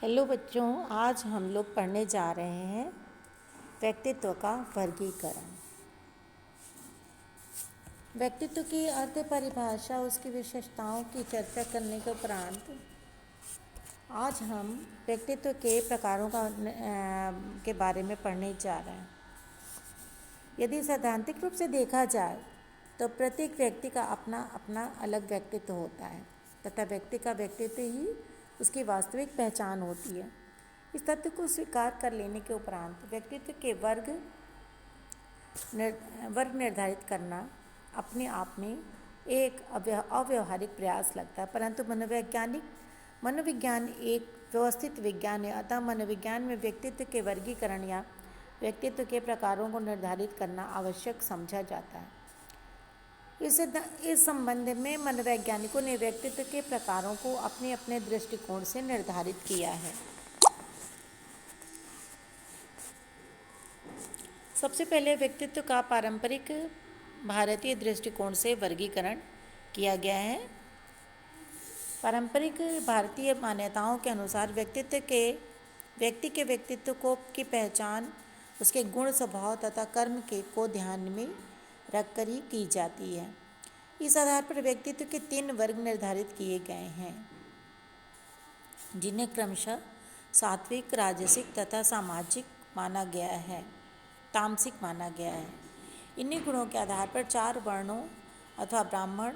Hello बच्चों, आज हम लोग पढ़ने जा रहे हैं व्यक्तित्व का वर्गीकरण। व्यक्तित्व की अर्थ परिभाषा, उसकी विशेषताओं की चर्चा करने के उपरांत आज हम व्यक्तित्व के प्रकारों के बारे में पढ़ने जा रहे हैं। यदि सैद्धांतिक रूप से देखा जाए तो प्रत्येक व्यक्ति का अपना अपना अलग व्यक्तित्व होता है तथा व्यक्ति का व्यक्तित्व ही उसकी वास्तविक पहचान होती है। इस तथ्य को स्वीकार कर लेने के उपरांत व्यक्तित्व के वर्ग निर्धारित करना अपने आप में एक अव्यावहारिक प्रयास लगता है, परंतु मनोविज्ञान एक व्यवस्थित विज्ञान है। अतः मनोविज्ञान में व्यक्तित्व के वर्गीकरण या व्यक्तित्व के प्रकारों को निर्धारित करना आवश्यक समझा जाता है। इस संबंध में मनोवैज्ञानिकों ने व्यक्तित्व के प्रकारों को अपने अपने दृष्टिकोण से निर्धारित किया है। सबसे पहले व्यक्तित्व का पारंपरिक भारतीय दृष्टिकोण से वर्गीकरण किया गया है। पारंपरिक भारतीय मान्यताओं के अनुसार व्यक्ति के व्यक्तित्व की पहचान उसके गुण, स्वभाव तथा कर्म को ध्यान में रखकर ही की जाती है। इस आधार पर व्यक्तित्व के 3 वर्ग निर्धारित किए गए हैं, जिन्हें क्रमशः सात्विक, राजसिक तथा तामसिक माना गया है। इन्हीं गुणों के आधार पर 4 वर्णों अथवा ब्राह्मण,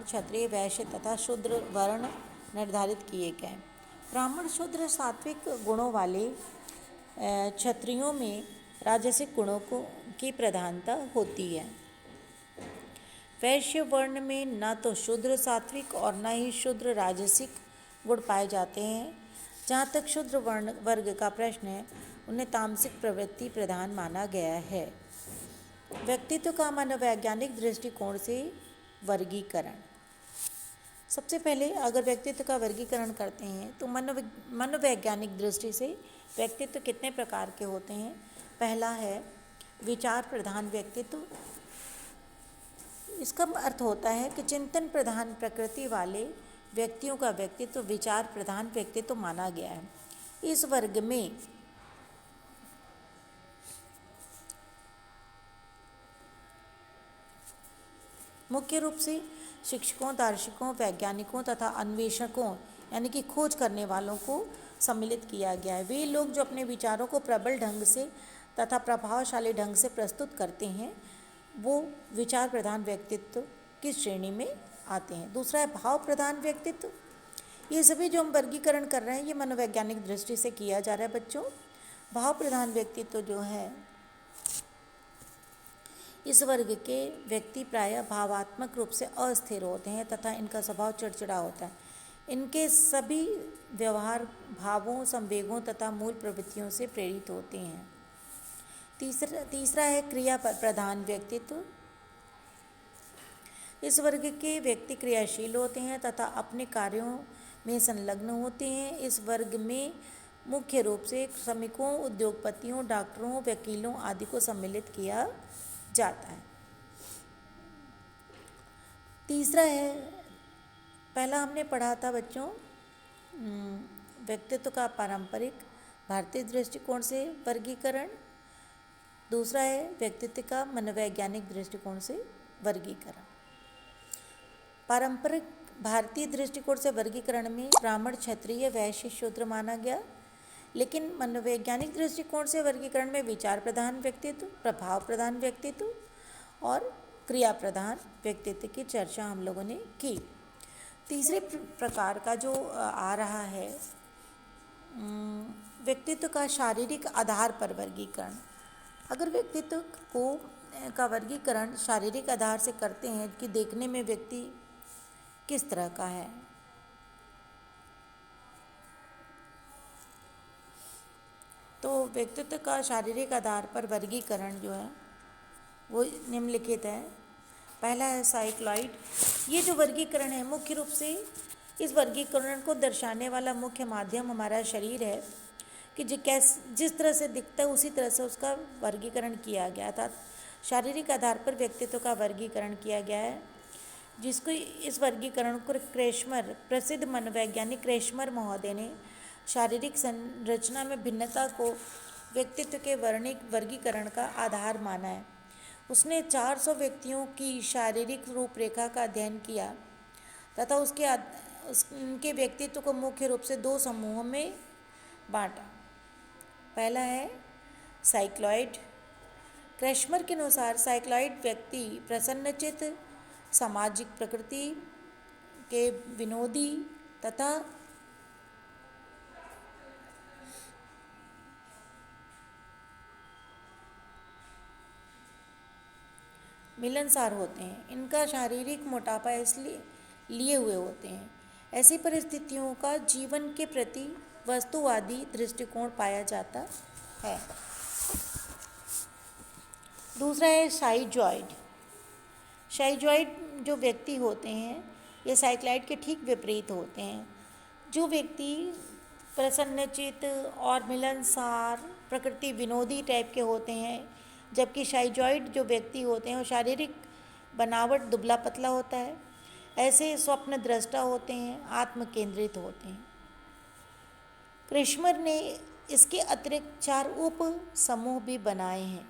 क्षत्रिय, वैश्य तथा शूद्र वर्ण निर्धारित किए गए। ब्राह्मण, शूद्र सात्विक गुणों वाले क्षत्रियों में राजसिक गुणों की प्रधानता होती है। वैश्य वर्ण में न तो शूद्र सात्विक और न ही शूद्र राजसिक गुण पाए जाते हैं। जहाँ तक शूद्र वर्ग का प्रश्न है, उन्हें तामसिक प्रवृत्ति प्रधान माना गया है। व्यक्तित्व का मनोवैज्ञानिक दृष्टिकोण से वर्गीकरण। सबसे पहले अगर व्यक्तित्व का वर्गीकरण करते हैं तो मनोवैज्ञानिक दृष्टि से व्यक्तित्व कितने प्रकार के होते हैं। पहला है विचार प्रधान व्यक्तित्व। इसका अर्थ होता है कि चिंतन प्रधान प्रकृति वाले व्यक्तियों का व्यक्तित्व विचार प्रधान व्यक्तित्व माना गया है। इस वर्ग में मुख्य रूप से शिक्षकों, दार्शनिकों, वैज्ञानिकों तथा अन्वेषकों यानी कि खोज करने वालों को सम्मिलित किया गया है। वे लोग जो अपने विचारों को प्रबल ढंग से तथा प्रभावशाली ढंग से प्रस्तुत करते हैं, वो विचार प्रधान व्यक्तित्व की श्रेणी में आते हैं। दूसरा है भाव प्रधान व्यक्तित्व। ये सभी जो हम वर्गीकरण कर रहे हैं, ये मनोवैज्ञानिक दृष्टि से किया जा रहा है बच्चों। भाव प्रधान व्यक्तित्व जो है, इस वर्ग के व्यक्ति प्रायः भावात्मक रूप से अस्थिर होते हैं तथा इनका स्वभाव चिड़चिड़ा होता है। इनके सभी व्यवहार भावों, संवेगों तथा मूल प्रवृत्तियों से प्रेरित होते हैं। तीसरा है क्रिया प्रधान व्यक्तित्व। इस वर्ग के व्यक्ति क्रियाशील होते हैं तथा अपने कार्यों में संलग्न होते हैं। इस वर्ग में मुख्य रूप से श्रमिकों, उद्योगपतियों, डॉक्टरों, वकीलों आदि को सम्मिलित किया जाता है। तीसरा है, पहला हमने पढ़ा था बच्चों व्यक्तित्व का पारंपरिक भारतीय दृष्टिकोण से वर्गीकरण। दूसरा है व्यक्तित्व का मनोवैज्ञानिक दृष्टिकोण से वर्गीकरण। पारंपरिक भारतीय दृष्टिकोण से वर्गीकरण में ब्राह्मण, क्षत्रिय, वैश्य, शूद्र माना गया। लेकिन मनोवैज्ञानिक दृष्टिकोण से वर्गीकरण में विचार प्रधान व्यक्तित्व, प्रभाव प्रधान व्यक्तित्व और क्रिया प्रधान व्यक्तित्व की चर्चा हम लोगों ने की। तीसरे प्रकार का जो आ रहा है व्यक्तित्व का शारीरिक आधार पर वर्गीकरण। अगर व्यक्तित्व का वर्गीकरण शारीरिक आधार से करते हैं कि देखने में व्यक्ति किस तरह का है, तो व्यक्तित्व का शारीरिक आधार पर वर्गीकरण जो है वो निम्नलिखित है। पहला है साइक्लॉइड। ये जो वर्गीकरण है, मुख्य रूप से इस वर्गीकरण को दर्शाने वाला मुख्य माध्यम हमारा शरीर है कि जिस तरह से दिखता है उसी तरह से उसका वर्गीकरण किया गया था। शारीरिक आधार पर व्यक्तित्व का वर्गीकरण किया गया है। जिसको इस वर्गीकरण को क्रेशमर, प्रसिद्ध मनोवैज्ञानिक क्रेशमर महोदय ने शारीरिक संरचना में भिन्नता को व्यक्तित्व के वर्णिक वर्गीकरण का आधार माना है। उसने 400 व्यक्तियों की शारीरिक रूपरेखा का अध्ययन किया तथा उनके व्यक्तित्व को मुख्य रूप से दो समूहों में बांटा। पहला है साइक्लॉइड। क्रेशमर के अनुसार साइक्लॉइड व्यक्ति प्रसन्नचित्त, सामाजिक प्रकृति के, विनोदी तथा मिलनसार होते हैं। इनका शारीरिक मोटापा इसलिए लिए हुए होते हैं। ऐसी परिस्थितियों का जीवन के प्रति वस्तुवादी दृष्टिकोण पाया जाता है। दूसरा है शाइजॉइड। शाइजॉइड जो व्यक्ति होते हैं ये साइक्लॉइड के ठीक विपरीत होते हैं। जो व्यक्ति प्रसन्नचित्त और मिलनसार, प्रकृति विनोदी टाइप के होते हैं, जबकि शाइजॉइड जो व्यक्ति होते हैं वो शारीरिक बनावट दुबला पतला होता है। ऐसे स्वप्न दृष्टा होते हैं, आत्म केंद्रित होते हैं। क्रेशमर ने इसके अतिरिक्त 4 उप समूह भी बनाए हैं।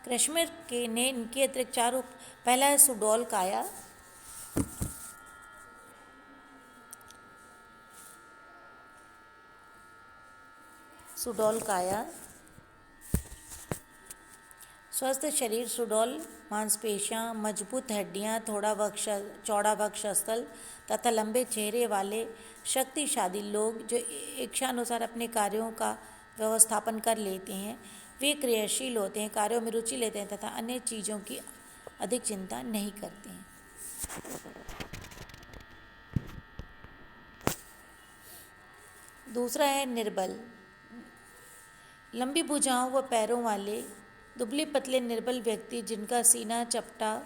क्रेशमर के ने इनके अतिरिक्त 4 उप, पहला है सुडौल काया। सुडौल काया स्वस्थ शरीर, सुडौल मांसपेशियां, मजबूत हड्डियां, चौड़ा वक्षस्थल तथा लंबे चेहरे वाले शक्तिशाली लोग जो इच्छानुसार अपने कार्यों का व्यवस्थापन कर लेते हैं। वे क्रियाशील होते हैं, कार्यों में रुचि लेते हैं तथा अन्य चीज़ों की अधिक चिंता नहीं करते हैं। दूसरा है निर्बल। लंबी भुजाओं व पैरों वाले दुबले पतले निर्बल व्यक्ति जिनका सीना चपटा,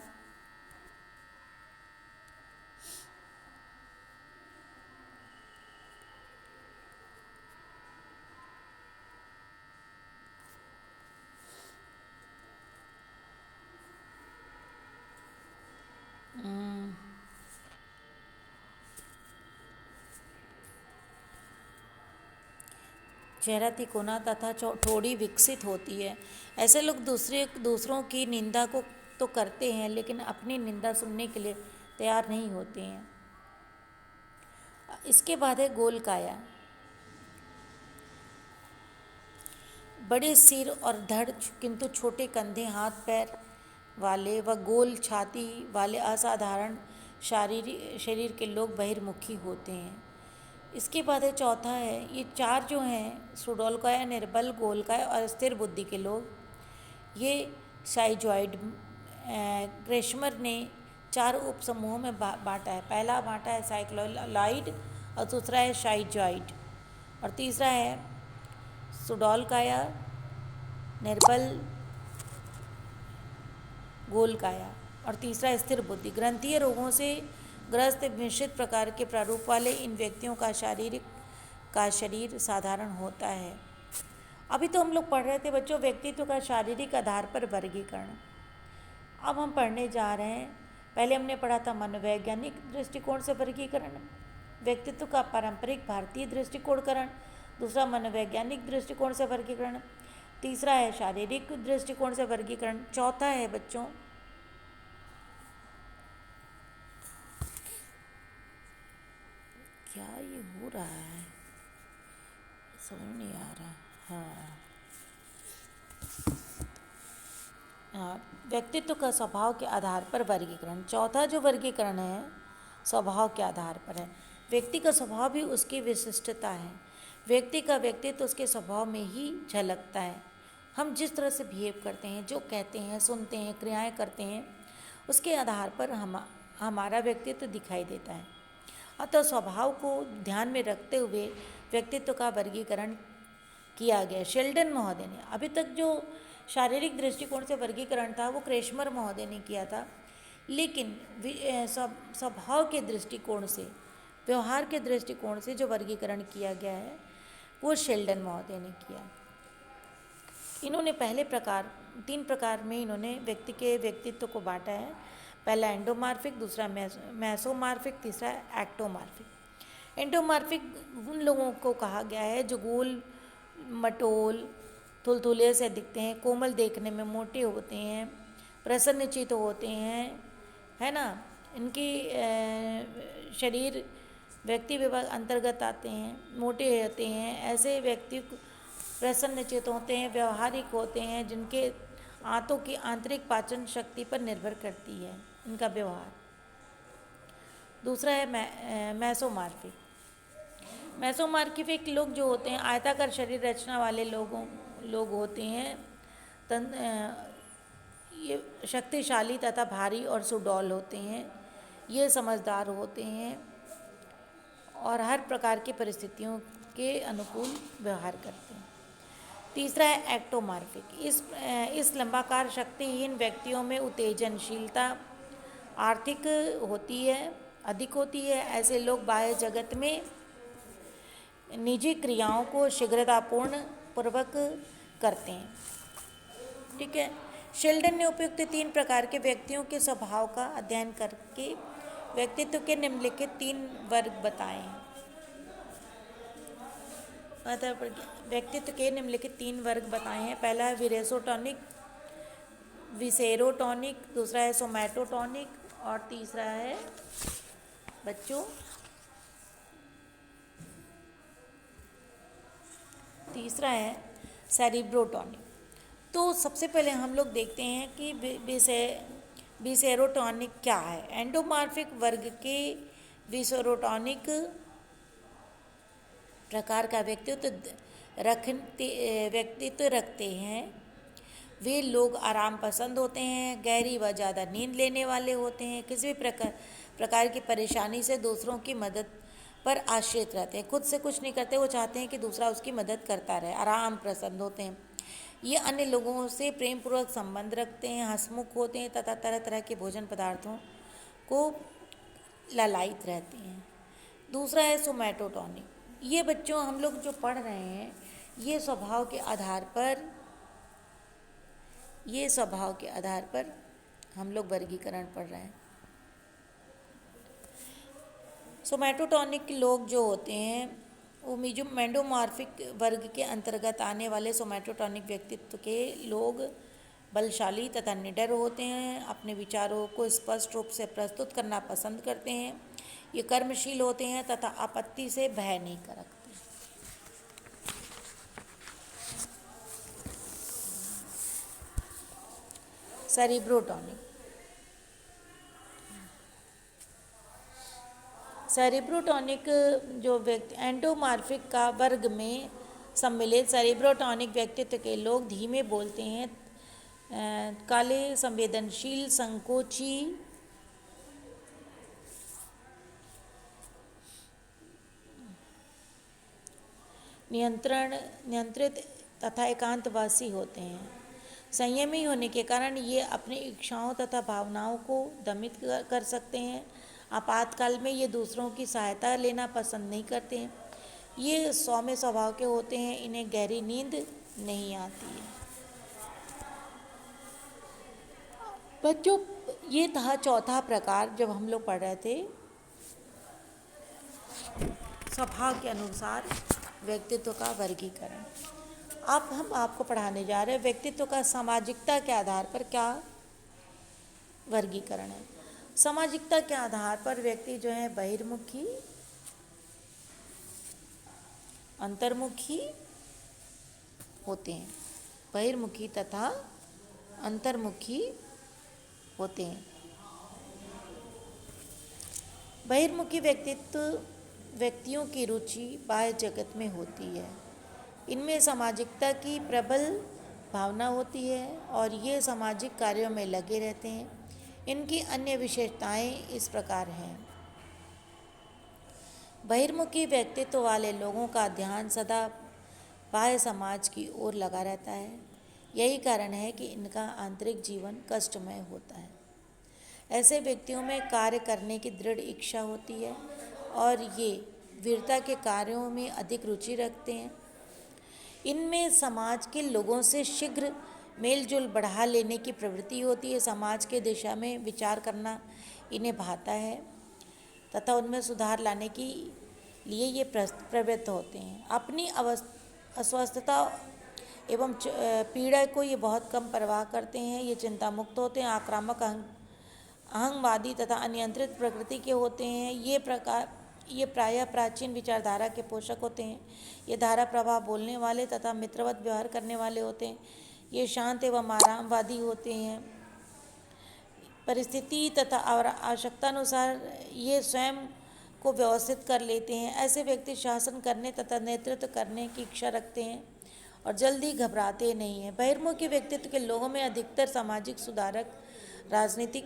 चेहरा तिकोना तथा थोड़ी विकसित होती है। ऐसे लोग दूसरों की निंदा को तो करते हैं लेकिन अपनी निंदा सुनने के लिए तैयार नहीं होते हैं। इसके बाद है गोल काया। बड़े सिर और धड़ किंतु छोटे कंधे, हाथ पैर वाले व गोल छाती वाले असाधारण शरीर के लोग बहिर्मुखी होते हैं। इसके बाद है चौथा है, ये 4 जो हैं सुडौलकाय, निर्बल, गोलकाय और स्थिर बुद्धि के लोग, ये शाइजॉइड क्रेशमर ने 4 उप समूहों में बांटा है। पहला बांटा है साइक्लॉइड और दूसरा है शाइजॉइड और तीसरा है सुडौलकाया, निर्बल, गोलकाया और तीसरा स्थिर बुद्धि। ग्रंथीय रोगों से ग्रस्त मिश्रित प्रकार के प्रारूप वाले इन व्यक्तियों का शरीर साधारण होता है। अभी तो हम लोग पढ़ रहे थे बच्चों व्यक्तित्व का शारीरिक आधार पर वर्गीकरण। अब हम पढ़ने जा रहे हैं, पहले हमने पढ़ा था मनोवैज्ञानिक दृष्टिकोण से वर्गीकरण, व्यक्तित्व का पारंपरिक भारतीय दृष्टिकोणकरण, दूसरा मनोवैज्ञानिक दृष्टिकोण से वर्गीकरण, तीसरा है शारीरिक दृष्टिकोण से वर्गीकरण, चौथा है बच्चों क्या ये हो रहा है समझ नहीं आ रहा। हाँ, व्यक्तित्व का स्वभाव के आधार पर वर्गीकरण। चौथा जो वर्गीकरण है स्वभाव के आधार पर है। व्यक्ति का स्वभाव भी उसकी विशिष्टता है। व्यक्ति का व्यक्तित्व उसके स्वभाव में ही झलकता है। हम जिस तरह से बिहेव करते हैं, जो कहते हैं, सुनते हैं, क्रियाएं करते हैं, उसके आधार पर हमारा व्यक्तित्व दिखाई देता है। अतः स्वभाव को ध्यान में रखते हुए व्यक्तित्व का वर्गीकरण किया गया। शेल्डन महोदय ने, अभी तक जो शारीरिक दृष्टिकोण से वर्गीकरण था वो क्रेशमर महोदय ने किया था, लेकिन स्वभाव के दृष्टिकोण से, व्यवहार के दृष्टिकोण से जो वर्गीकरण किया गया है वो शेल्डन महोदय ने किया। इन्होंने पहले प्रकार, 3 प्रकार में इन्होंने व्यक्ति के व्यक्तित्व को बांटा है। पहला एंडोमार्फिक, दूसरा मेसोमार्फिक, तीसरा एक्टोमार्फिक। एंडोमार्फिक उन लोगों को कहा गया है जो गोल मटोल थुलथुले से दिखते हैं, कोमल देखने में मोटे होते हैं, प्रसन्नचित्त होते हैं, है ना, इनकी शरीर व्यक्ति विभाग अंतर्गत आते हैं, मोटे होते हैं। ऐसे व्यक्ति प्रसन्नचित्त होते हैं, व्यवहारिक होते हैं, जिनके आंतों की आंतरिक पाचन शक्ति पर निर्भर करती है इनका व्यवहार। दूसरा है मेसोमार्फिक। मेसोमार्फिक लोग जो होते हैं आयताकार शरीर रचना वाले लोग होते हैं। ये शक्तिशाली तथा भारी और सुडौल होते हैं। ये समझदार होते हैं और हर प्रकार की परिस्थितियों के अनुकूल व्यवहार करते हैं। तीसरा है एक्टोमार्फिक। इस लंबाकार शक्तिहीन व्यक्तियों में उत्तेजनशीलता आर्थिक होती है, अधिक होती है। ऐसे लोग बाह्य जगत में निजी क्रियाओं को शीघ्रतापूर्ण पूर्वक करते हैं। ठीक है। शेल्डन ने उपयुक्त 3 प्रकार के व्यक्तियों के स्वभाव का अध्ययन करके व्यक्तित्व के निम्नलिखित 3 वर्ग बताए हैं। व्यक्तित्व के निम्नलिखित 3 वर्ग बताए हैं। पहला है विसेरोटॉनिक, दूसरा है सोमैटोटॉनिक और तीसरा है बच्चों सेरिब्रोटॉनिक। तो सबसे पहले हम लोग देखते हैं कि विसेरोटॉनिक क्या है। एंडोमार्फिक वर्ग के विसेरोटॉनिक प्रकार का व्यक्तित्व रखते हैं। वे लोग आराम पसंद होते हैं, गहरी व ज़्यादा नींद लेने वाले होते हैं, किसी भी प्रकार की परेशानी से दूसरों की मदद पर आश्रित रहते हैं, खुद से कुछ नहीं करते, वो चाहते हैं कि दूसरा उसकी मदद करता रहे, आराम पसंद होते हैं। ये अन्य लोगों से प्रेम पूर्वक संबंध रखते हैं, हंसमुख होते हैं तथा तरह तरह के भोजन पदार्थों को लालायित रहते हैं। दूसरा है सोमैटोटॉनिक। ये बच्चों हम लोग जो पढ़ रहे हैं ये स्वभाव के आधार पर हम लोग वर्गीकरण पढ़ रहे हैं। सोमैटोटॉनिक लोग जो होते हैं वो मेंडोमार्फिक वर्ग के अंतर्गत आने वाले सोमैटोटॉनिक व्यक्तित्व के लोग बलशाली तथा निडर होते हैं, अपने विचारों को स्पष्ट रूप से प्रस्तुत करना पसंद करते हैं। ये कर्मशील होते हैं तथा आपत्ति से भय नहीं रखते। सेरिब्रोटॉनिक जो व्यक्ति एंडोमार्फिक का वर्ग में सम्मिलित सेरिब्रोटॉनिक व्यक्तित्व के लोग धीमे बोलते हैं, काले, संवेदनशील, संकोची, नियंत्रित तथा एकांतवासी होते हैं। संयमी होने के कारण ये अपनी इच्छाओं तथा भावनाओं को दमित कर सकते हैं। आपातकाल में ये दूसरों की सहायता लेना पसंद नहीं करते हैं। ये सौम्य स्वभाव के होते हैं, इन्हें गहरी नींद नहीं आती है। बच्चों ये था चौथा प्रकार जब हम लोग पढ़ रहे थे स्वभाव के अनुसार व्यक्तित्व का वर्गीकरण। अब हम आपको पढ़ाने जा रहे हैं व्यक्तित्व का सामाजिकता के आधार पर क्या वर्गीकरण है। सामाजिकता के आधार पर व्यक्ति जो है बहिर्मुखी, अंतर्मुखी होते हैं, बहिर्मुखी तथा अंतर्मुखी होते हैं। बहिर्मुखी व्यक्तियों की रुचि बाह्य जगत में होती है। इनमें सामाजिकता की प्रबल भावना होती है और ये सामाजिक कार्यों में लगे रहते हैं। इनकी अन्य विशेषताएं इस प्रकार हैं। बहिर्मुखी व्यक्तित्व वाले लोगों का ध्यान सदा बाह्य समाज की ओर लगा रहता है। यही कारण है कि इनका आंतरिक जीवन कष्टमय होता है। ऐसे व्यक्तियों में कार्य करने की दृढ़ इच्छा होती है और ये वीरता के कार्यों में अधिक रुचि रखते हैं। इनमें समाज के लोगों से शीघ्र मेलजोल बढ़ा लेने की प्रवृत्ति होती है। समाज के दिशा में विचार करना इन्हें भाता है तथा उनमें सुधार लाने के लिए ये प्रवृत्त होते हैं। अपनी अस्वस्थता एवं पीड़ा को ये बहुत कम परवाह करते हैं। ये चिंता मुक्त होते हैं, आक्रामक, अहंगवादी तथा अनियंत्रित प्रकृति के होते हैं। ये प्रायः प्राचीन विचारधारा के पोषक होते हैं। ये धारा प्रभाव बोलने वाले तथा मित्रवत व्यवहार करने वाले होते हैं। ये शांत एवं आरामवादी होते हैं। परिस्थिति तथा आवश्यकता अनुसार ये स्वयं को व्यवस्थित कर लेते हैं। ऐसे व्यक्ति शासन करने तथा नेतृत्व करने की इच्छा रखते हैं और जल्दी घबराते नहीं हैं। बहिर्मुखी व्यक्तित्व के लोगों में अधिकतर सामाजिक सुधारक, राजनीतिक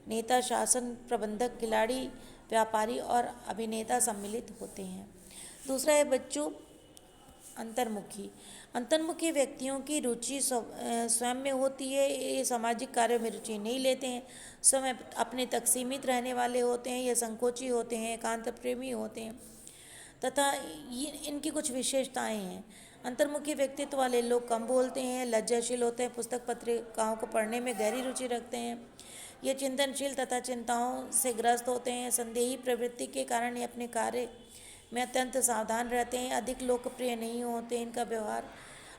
नेता, शासन प्रबंधक, खिलाड़ी, व्यापारी और अभिनेता सम्मिलित होते हैं। दूसरा है बच्चों अंतर्मुखी व्यक्तियों की रुचि स्वयं में होती है। ये सामाजिक कार्यों में रुचि नहीं लेते हैं, स्वयं अपने तक सीमित रहने वाले होते हैं। ये संकोची होते हैं, एकांत प्रेमी होते हैं तथा इनकी कुछ विशेषताएं हैं। अंतर्मुखी व्यक्तित्व वाले लोग कम बोलते हैं, लज्जाशील होते हैं, पुस्तक पत्रिकाओं को पढ़ने में गहरी रुचि रखते हैं। ये चिंतनशील तथा चिंताओं से ग्रस्त होते हैं। संदेही प्रवृत्ति के कारण ये अपने कार्य में अत्यंत सावधान रहते हैं। अधिक लोकप्रिय नहीं होते। इनका व्यवहार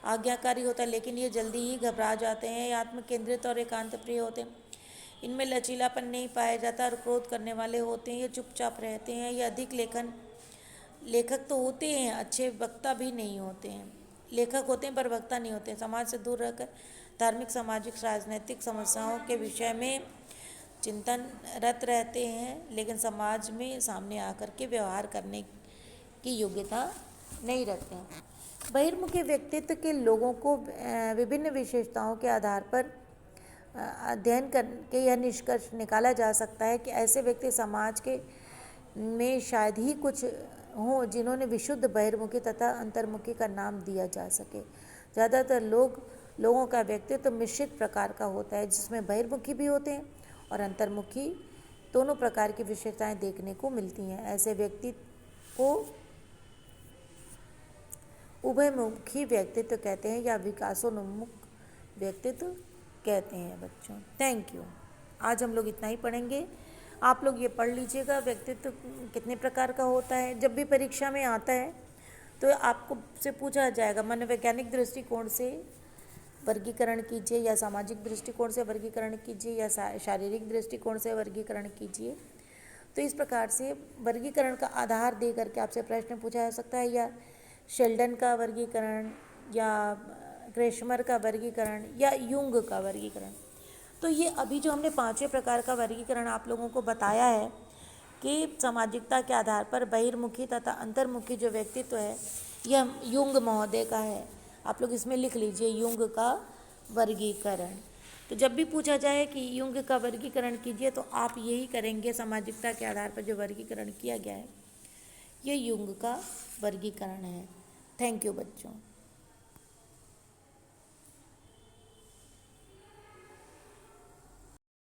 आज्ञाकारी होता है, लेकिन ये जल्दी ही घबरा जाते हैं। आत्म केंद्रित और एकांत प्रिय होते हैं। इनमें लचीलापन नहीं पाया जाता और क्रोध करने वाले होते हैं। ये चुपचाप रहते हैं। ये अधिक लेखक तो होते हैं, अच्छे वक्ता भी नहीं होते हैं। लेखक होते हैं पर वक्ता नहीं होते हैं। समाज से दूर रहकर धार्मिक, सामाजिक, राजनीतिक समस्याओं के विषय में चिंतनरत रहते हैं, लेकिन समाज में सामने आकर के व्यवहार करने की योग्यता नहीं रखते हैं। बहिर्मुखी व्यक्तित्व के लोगों को विभिन्न विशेषताओं के आधार पर अध्ययन करके यह निष्कर्ष निकाला जा सकता है कि ऐसे व्यक्ति समाज के में शायद ही कुछ हों जिन्होंने विशुद्ध बहिर्मुखी तथा अंतर्मुखी का नाम दिया जा सके। ज़्यादातर लोगों का व्यक्तित्व मिश्रित प्रकार का होता है, जिसमें बहिर्मुखी भी होते हैं और अंतर्मुखी दोनों प्रकार की विशेषताएं देखने को मिलती हैं। ऐसे व्यक्ति को उभयमुखी व्यक्तित्व कहते हैं या विकासोन्मुख व्यक्तित्व कहते हैं। बच्चों, थैंक यू। आज हम लोग इतना ही पढ़ेंगे। आप लोग ये पढ़ लीजिएगा व्यक्तित्व कितने प्रकार का होता है। जब भी परीक्षा में आता है तो आपको से पूछा जाएगा मनोवैज्ञानिक दृष्टिकोण से वर्गीकरण कीजिए या सामाजिक दृष्टिकोण से वर्गीकरण कीजिए या शारीरिक दृष्टिकोण से वर्गीकरण कीजिए। तो इस प्रकार से वर्गीकरण का आधार दे करके आपसे प्रश्न पूछा जा सकता है, या शेल्डन का वर्गीकरण या क्रेशमर का वर्गीकरण या युंग का वर्गीकरण। तो ये अभी जो हमने पांचवें प्रकार का वर्गीकरण आप लोगों को बताया है कि सामाजिकता के आधार पर बहिर्मुखी तथा अंतर्मुखी जो व्यक्तित्व है यह युंग महोदय का है। आप लोग इसमें लिख लीजिए युंग का वर्गीकरण। तो जब भी पूछा जाए कि युंग का वर्गीकरण कीजिए तो आप यही करेंगे। सामाजिकता के आधार पर जो वर्गीकरण किया गया है ये युंग का वर्गीकरण है। थैंक यू बच्चों।